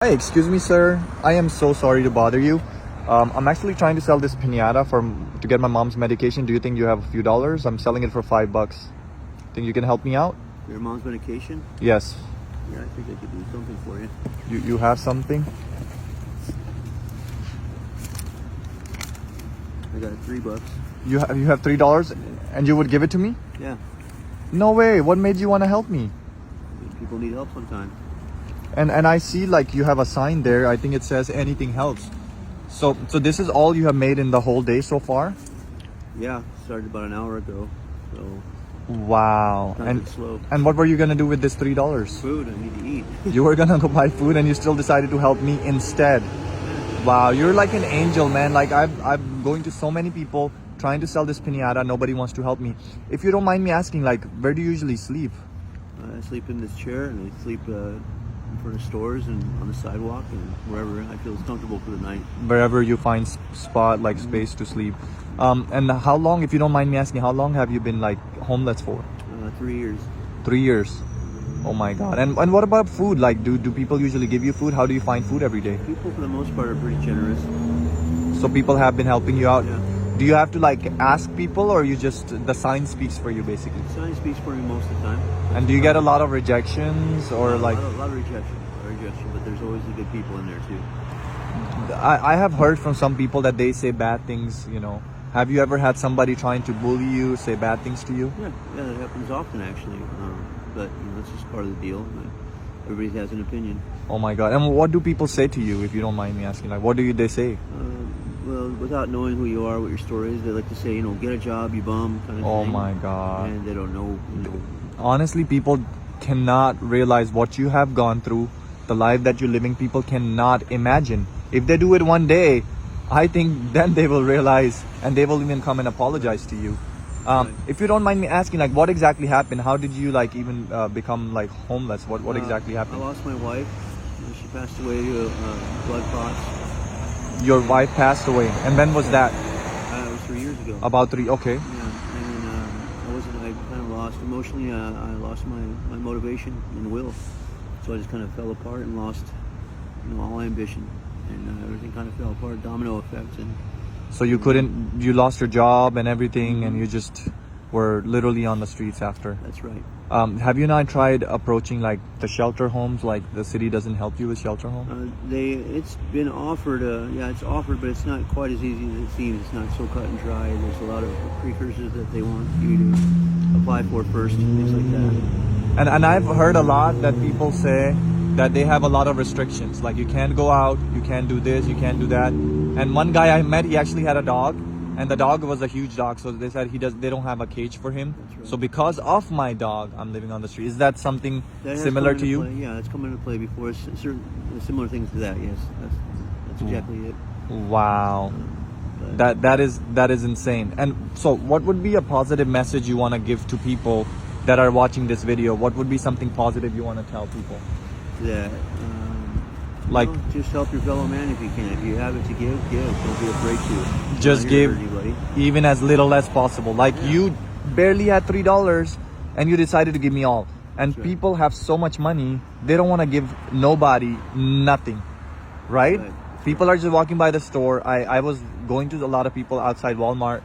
Hey, excuse me, sir. I am so sorry to bother you. I'm actually trying to sell this piñata to get my mom's medication. Do you think you have a few dollars? I'm selling it for $5. Think you can help me out? Your mom's medication? Yes. Yeah, I think I could do something for you. You have something? I got $3. You have $3, and you would give it to me? Yeah. No way. What made you want to help me? People need help sometimes. And I see like you have a sign there. I think it says anything helps. So this is all you have made in the whole day so far? Yeah, started about an hour ago. So Wow. kind of slow. And what were you gonna do with this $3? Food, I need to eat. You were gonna go buy food and you still decided to help me instead. Wow, you're like an angel, man. Like I'm going to so many people trying to sell this piñata. Nobody wants to help me. If you don't mind me asking, like, where do you usually sleep? I sleep in this chair and I sleep in front of stores and on the sidewalk and wherever I feel is comfortable for the night. Wherever you find spot, like space to sleep. And how long, if you don't mind me asking, how long have you been like homeless for? 3 years. 3 years. Oh my God. And what about food? Like, do people usually give you food? How do you find food every day? People for the most part are pretty generous. So people have been helping you out? Yeah. Do you have to like ask people, or you just, the sign speaks for you basically? Sign speaks for me most of the time. And do you get a lot of rejections or like? A lot of rejection, but there's always the good people in there too. I have heard from some people that they say bad things, you know. Have you ever had somebody trying to bully you, say bad things to you? Yeah, that happens often actually. But that's just part of the deal. Everybody has an opinion. Oh my God. And what do people say to you, if you don't mind me asking? Like, what do they say? Well, without knowing who you are, what your story is, they like to say, get a job, you bum, kind of thing. Oh my God. And they don't know, Honestly, people cannot realize what you have gone through, the life that you're living. People cannot imagine. If they do it one day, I think then they will realize, and they will even come and apologize to you. If you don't mind me asking, like, what exactly happened? How did you like even become like homeless? What exactly happened? I lost my wife. She passed away to blood clots. Your wife passed away, and when was that? It was 3 years ago. About 3. Okay. Yeah, and then I kind of lost emotionally. I lost my motivation and will, so I just kind of fell apart and lost, all ambition, and everything kind of fell apart. Domino effect. And So you lost your job and everything, and you just were literally on the streets after. That's right. Have you not tried approaching like the shelter homes? Like the city doesn't help you with shelter homes? It's been offered. It's offered, but it's not quite as easy as it seems. It's not so cut and dry. There's a lot of precursors that they want you to apply for first, things like that. And I've heard a lot that people say that they have a lot of restrictions. Like you can't go out, you can't do this, you can't do that. And one guy I met, he actually had a dog, and the dog was a huge dog. So they said they don't have a cage for him. Right. So because of my dog, I'm living on the street. Is that something similar to you? Yeah, it's come into play before. Certain similar things to that. Yes, that's exactly it. Wow. That is insane. And so what would be a positive message you want to give to people that are watching this video? What would be something positive you want to tell people? That just help your fellow man if you can. If you have it to give. Don't be afraid to. Just give, even as little as possible. Like you barely had $3 and you decided to give me all. And people have so much money, they don't want to give nobody nothing, right? People are just walking by the store. I was going to a lot of people outside Walmart,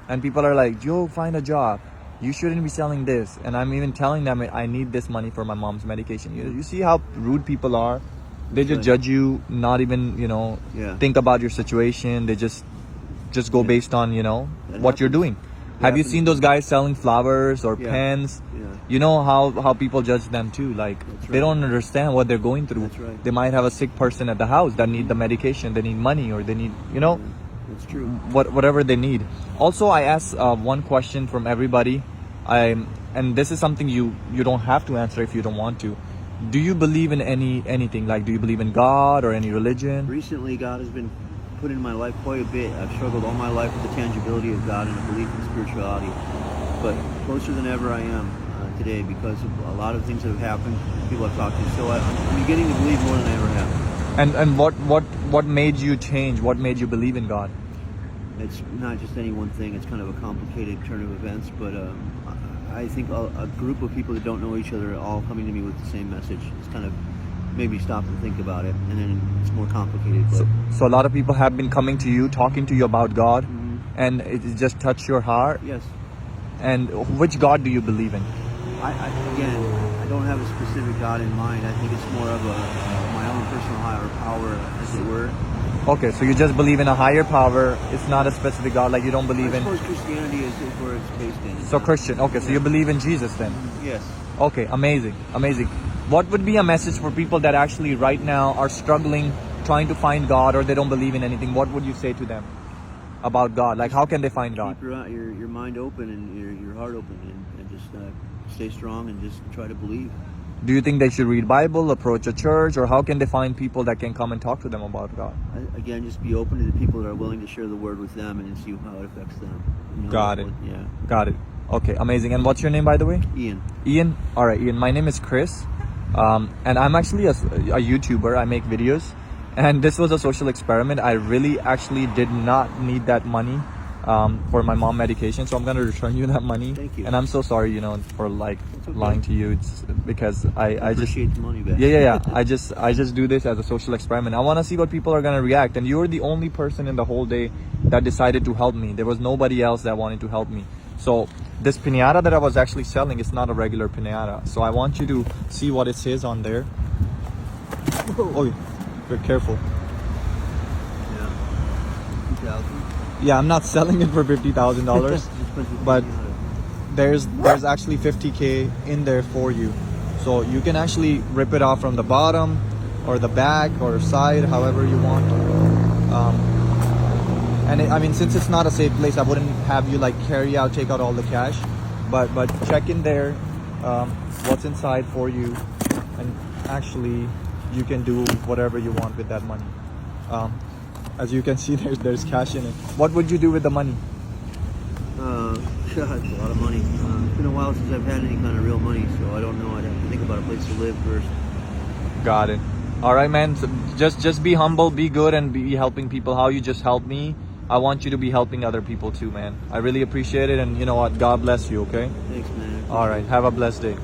and people are like, "Yo, find a job. You shouldn't be selling this." And I'm even telling them I need this money for my mom's medication. You see how rude people are? They just judge you, not even, think about your situation. They just go based on, what you're doing. Have you seen those guys selling flowers or pens? Yeah. You know how people judge them too. Like they don't understand what they're going through. That's right. They might have a sick person at the house that need the medication. They need money, or they need, That's true. whatever they need. Also, I asked one question from everybody. And this is something you don't have to answer if you don't want to. Do you believe in anything? Like, do you believe in God or any religion? Recently, God has been put in my life quite a bit. I've struggled all my life with the tangibility of God and a belief in spirituality. But closer than ever I am today because of a lot of things that have happened, people I've talked to. So I'm beginning to believe more than I ever have. And what made you change? What made you believe in God? It's not just any one thing. It's kind of a complicated turn of events, but I think a group of people that don't know each other are all coming to me with the same message. It's kind of maybe stop and think about it, and then it's more complicated. But So a lot of people have been coming to you, talking to you about God, Mhm. and it just touched your heart. yes, And which God do you believe in? again, I don't have a specific God in mind. I think it's more of my own personal higher power, as it were. Okay, so you just believe in a higher power. It's not a specific God, like you don't believe I in. suppose Christianity is where it's based in. So Christian. Okay, so you believe in Jesus then. Yes. Okay, amazing, amazing. What would be a message for people that actually right now are struggling, trying to find God, or they don't believe in anything? What would you say to them about God? Like, how can they find God? Keep your mind open and your heart open, and just stay strong and just try to believe. Do you think they should read Bible, approach a church, or how can they find people that can come and talk to them about God? Again, just be open to the people that are willing to share the word with them and see how it affects them. Got it. Yeah. Got it. Okay, amazing. And what's your name, by the way? Ian. Ian? All right, Ian. My name is Chris, and I'm actually a YouTuber. I make videos, and this was a social experiment. I really actually did not need that money for my mom medication, so I'm gonna return you that money. Thank you. And I'm so sorry, for like It's okay. lying to you. It's because I just appreciate the money back. yeah. I just do this as a social experiment. I want to see what people are gonna react, and you were the only person in the whole day that decided to help me. There was nobody else that wanted to help me. So this piñata that I was actually selling is not a regular piñata. So I want you to see what it says on there. Oh, be careful. Yeah. 2,000. Yeah, I'm not selling it for $50,000, but there's actually 50K in there for you. So you can actually rip it off from the bottom or the back or side, however you want. I mean, since it's not a safe place, I wouldn't have you like take out all the cash, but check in there, what's inside for you, and actually you can do whatever you want with that money. As you can see, there's cash in it. What would you do with the money? God, it's a lot of money. It's been a while since I've had any kind of real money, so I don't know. I'd have to think about a place to live first. Got it. All right, man. So just be humble, be good, and be helping people. How you just helped me, I want you to be helping other people too, man. I really appreciate it, and you know what? God bless you. Okay. Thanks, man. All right. Have a blessed day.